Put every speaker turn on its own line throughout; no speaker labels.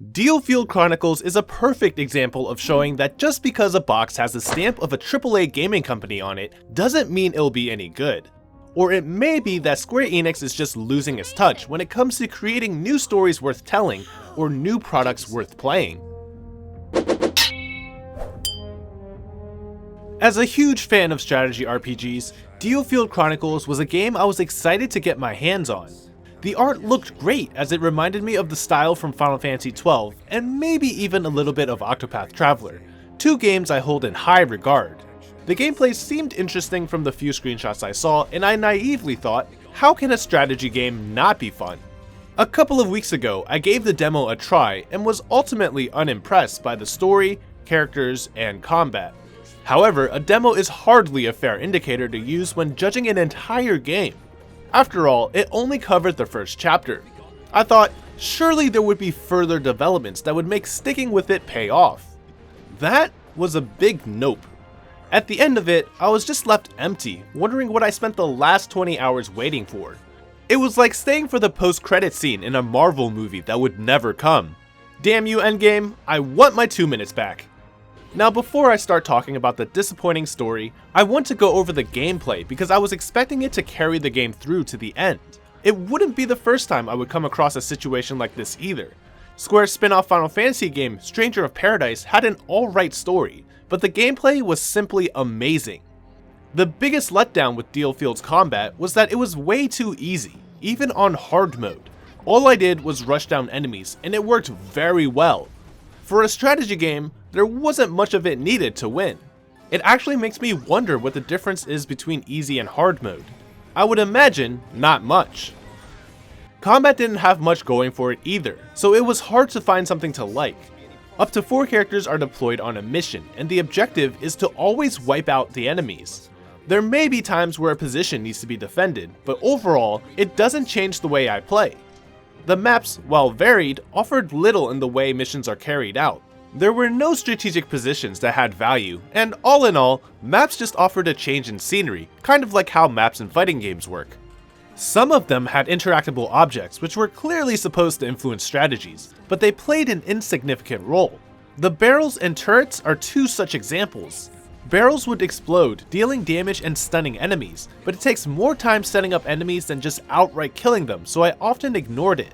DioField Chronicles is a perfect example of showing that just because a box has the stamp of a AAA gaming company on it doesn't mean it'll be any good. Or it may be that Square Enix is just losing its touch when it comes to creating new stories worth telling or new products worth playing. As a huge fan of strategy RPGs, DioField Chronicles was a game I was excited to get my hands on. The art looked great as it reminded me of the style from Final Fantasy XII and maybe even a little bit of Octopath Traveler, two games I hold in high regard. The gameplay seemed interesting from the few screenshots I saw, and I naively thought, how can a strategy game not be fun? A couple of weeks ago, I gave the demo a try and was ultimately unimpressed by the story, characters, and combat. However, a demo is hardly a fair indicator to use when judging an entire game. After all, it only covered the first chapter. I thought, surely there would be further developments that would make sticking with it pay off. That was a big nope. At the end of it, I was just left empty, wondering what I spent the last 20 hours waiting for. It was like staying for the post-credit scene in a Marvel movie that would never come. Damn you, Endgame, I want my 2 minutes back. Now before I start talking about the disappointing story, I want to go over the gameplay because I was expecting it to carry the game through to the end. It wouldn't be the first time I would come across a situation like this either. Square's spin-off Final Fantasy game, Stranger of Paradise, had an alright story, but the gameplay was simply amazing. The biggest letdown with DioField's combat was that it was way too easy, even on hard mode. All I did was rush down enemies, and it worked very well. For a strategy game, there wasn't much of it needed to win. It actually makes me wonder what the difference is between easy and hard mode. I would imagine not much. Combat didn't have much going for it either, so it was hard to find something to like. Up to 4 characters are deployed on a mission, and the objective is to always wipe out the enemies. There may be times where a position needs to be defended, but overall, it doesn't change the way I play. The maps, while varied, offered little in the way missions are carried out. There were no strategic positions that had value, and all in all, maps just offered a change in scenery, kind of like how maps in fighting games work. Some of them had interactable objects which were clearly supposed to influence strategies, but they played an insignificant role. The barrels and turrets are 2 such examples. Barrels would explode, dealing damage and stunning enemies, but it takes more time setting up enemies than just outright killing them, so I often ignored it.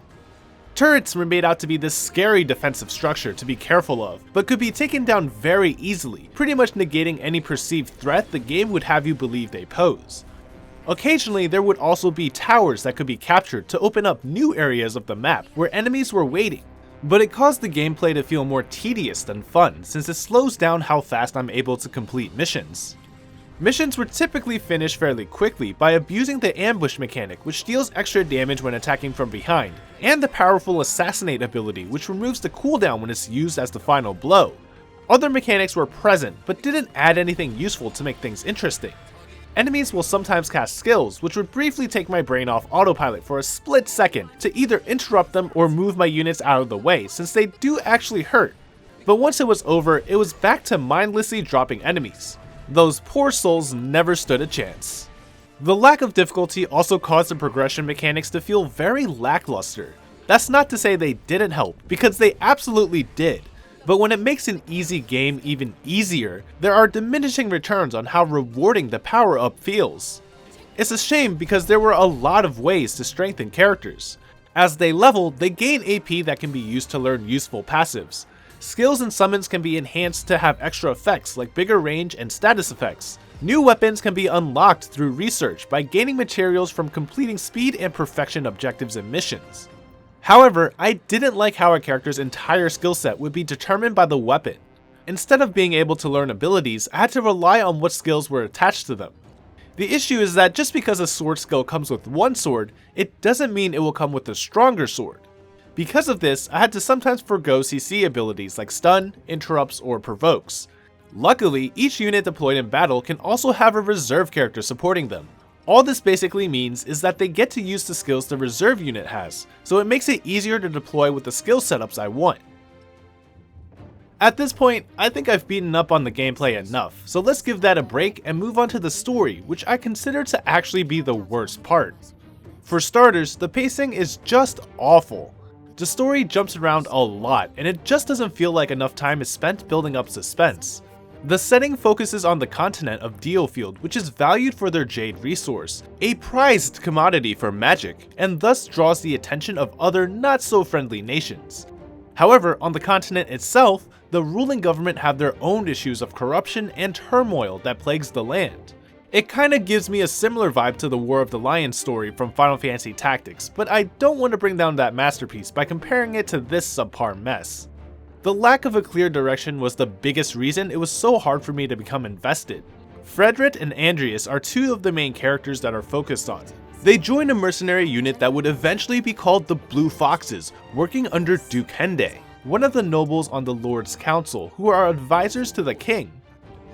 Turrets were made out to be this scary defensive structure to be careful of, but could be taken down very easily, pretty much negating any perceived threat the game would have you believe they pose. Occasionally, there would also be towers that could be captured to open up new areas of the map where enemies were waiting, but it caused the gameplay to feel more tedious than fun since it slows down how fast I'm able to complete missions. Missions were typically finished fairly quickly by abusing the ambush mechanic, which deals extra damage when attacking from behind, and the powerful assassinate ability, which removes the cooldown when it's used as the final blow. Other mechanics were present, but didn't add anything useful to make things interesting. Enemies will sometimes cast skills, which would briefly take my brain off autopilot for a split second to either interrupt them or move my units out of the way, since they do actually hurt. But once it was over, it was back to mindlessly dropping enemies. Those poor souls never stood a chance. The lack of difficulty also caused the progression mechanics to feel very lackluster. That's not to say they didn't help, because they absolutely did. But when it makes an easy game even easier, there are diminishing returns on how rewarding the power-up feels. It's a shame because there were a lot of ways to strengthen characters. As they level, they gain AP that can be used to learn useful passives. Skills and summons can be enhanced to have extra effects like bigger range and status effects. New weapons can be unlocked through research by gaining materials from completing speed and perfection objectives and missions. However, I didn't like how a character's entire skill set would be determined by the weapon. Instead of being able to learn abilities, I had to rely on what skills were attached to them. The issue is that just because a sword skill comes with one sword, it doesn't mean it will come with a stronger sword. Because of this, I had to sometimes forgo CC abilities like stun, interrupts, or provokes. Luckily, each unit deployed in battle can also have a reserve character supporting them. All this basically means is that they get to use the skills the reserve unit has, so it makes it easier to deploy with the skill setups I want. At this point, I think I've beaten up on the gameplay enough, so let's give that a break and move on to the story, which I consider to actually be the worst part. For starters, the pacing is just awful. The story jumps around a lot, and it just doesn't feel like enough time is spent building up suspense. The setting focuses on the continent of DioField, which is valued for their jade resource, a prized commodity for magic, and thus draws the attention of other not-so-friendly nations. However, on the continent itself, the ruling government have their own issues of corruption and turmoil that plagues the land. It kinda gives me a similar vibe to the War of the Lions story from Final Fantasy Tactics, but I don't want to bring down that masterpiece by comparing it to this subpar mess. The lack of a clear direction was the biggest reason it was so hard for me to become invested. Frederick and Andreas are two of the main characters that are focused on. They join a mercenary unit that would eventually be called the Blue Foxes, working under Duke Hende, one of the nobles on the Lord's Council, who are advisors to the king.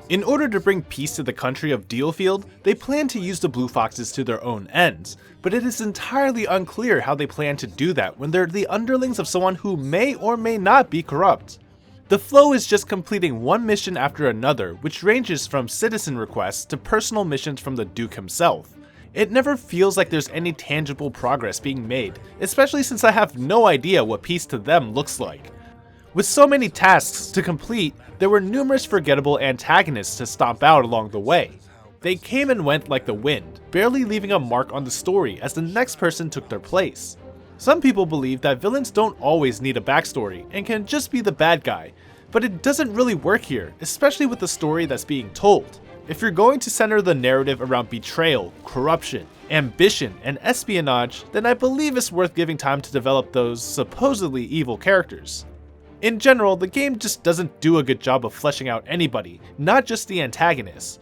In order to bring peace to the country of DioField, they plan to use the Blue Foxes to their own ends, but it is entirely unclear how they plan to do that when they're the underlings of someone who may or may not be corrupt. The flow is just completing one mission after another, which ranges from citizen requests to personal missions from the Duke himself. It never feels like there's any tangible progress being made, especially since I have no idea what peace to them looks like. With so many tasks to complete, there were numerous forgettable antagonists to stomp out along the way. They came and went like the wind, barely leaving a mark on the story as the next person took their place. Some people believe that villains don't always need a backstory and can just be the bad guy, but it doesn't really work here, especially with the story that's being told. If you're going to center the narrative around betrayal, corruption, ambition, and espionage, then I believe it's worth giving time to develop those supposedly evil characters. In general, the game just doesn't do a good job of fleshing out anybody, not just the antagonists.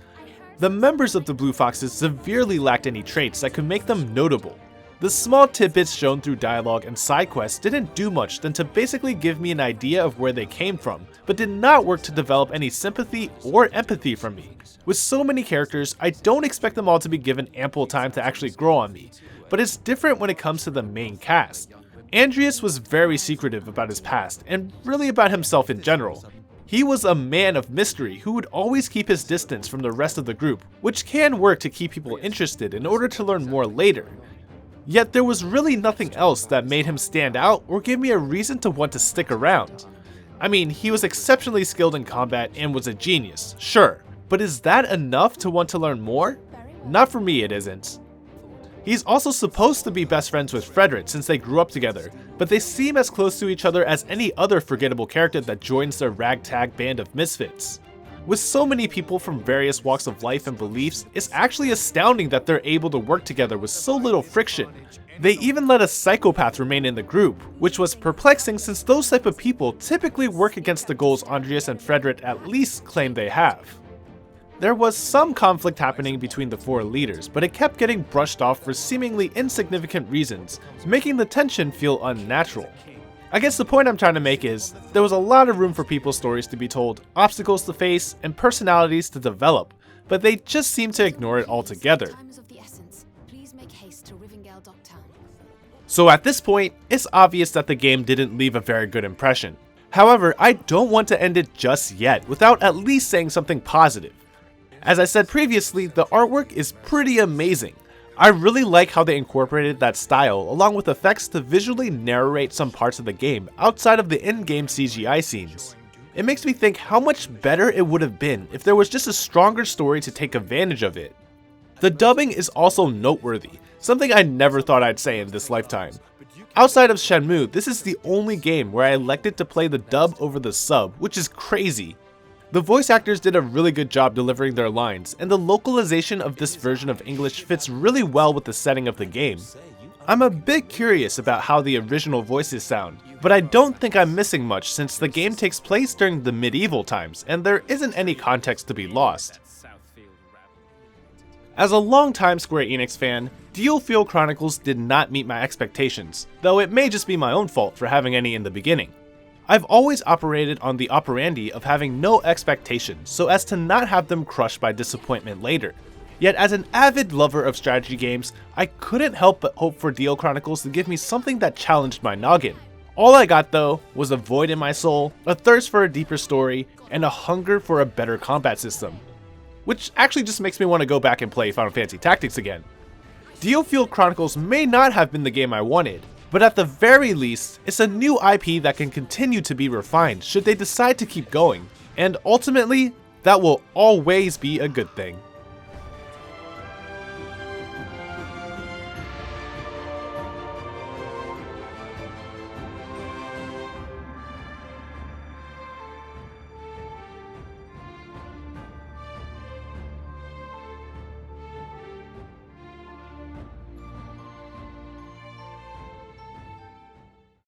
The members of the Blue Foxes severely lacked any traits that could make them notable. The small tidbits shown through dialogue and side quests didn't do much than to basically give me an idea of where they came from, but did not work to develop any sympathy or empathy from me. With so many characters, I don't expect them all to be given ample time to actually grow on me, but it's different when it comes to the main cast. Andreas was very secretive about his past, and really about himself in general. He was a man of mystery who would always keep his distance from the rest of the group, which can work to keep people interested in order to learn more later. Yet there was really nothing else that made him stand out or gave me a reason to want to stick around. I mean, he was exceptionally skilled in combat and was a genius, sure, but is that enough to want to learn more? Not for me, it isn't. He's also supposed to be best friends with Frederick since they grew up together, but they seem as close to each other as any other forgettable character that joins their ragtag band of misfits. With so many people from various walks of life and beliefs, it's actually astounding that they're able to work together with so little friction. They even let a psychopath remain in the group, which was perplexing since those type of people typically work against the goals Andreas and Frederick at least claim they have. There was some conflict happening between the four leaders, but it kept getting brushed off for seemingly insignificant reasons, making the tension feel unnatural. I guess the point I'm trying to make is, there was a lot of room for people's stories to be told, obstacles to face, and personalities to develop, but they just seem to ignore it altogether. So at this point, it's obvious that the game didn't leave a very good impression. However, I don't want to end it just yet without at least saying something positive. As I said previously, the artwork is pretty amazing. I really like how they incorporated that style along with effects to visually narrate some parts of the game outside of the in-game CGI scenes. It makes me think how much better it would have been if there was just a stronger story to take advantage of it. The dubbing is also noteworthy, something I never thought I'd say in this lifetime. Outside of Shenmue, this is the only game where I elected to play the dub over the sub, which is crazy. The voice actors did a really good job delivering their lines, and the localization of this version of English fits really well with the setting of the game. I'm a bit curious about how the original voices sound, but I don't think I'm missing much since the game takes place during the medieval times, and there isn't any context to be lost. As a longtime Square Enix fan, DioField Chronicles did not meet my expectations, though it may just be my own fault for having any in the beginning. I've always operated on the operandi of having no expectations so as to not have them crushed by disappointment later. Yet as an avid lover of strategy games, I couldn't help but hope for Dio Chronicles to give me something that challenged my noggin. All I got though was a void in my soul, a thirst for a deeper story, and a hunger for a better combat system. Which actually just makes me want to go back and play Final Fantasy Tactics again. DioField Chronicles may not have been the game I wanted, but at the very least, it's a new IP that can continue to be refined should they decide to keep going, and ultimately, that will always be a good thing.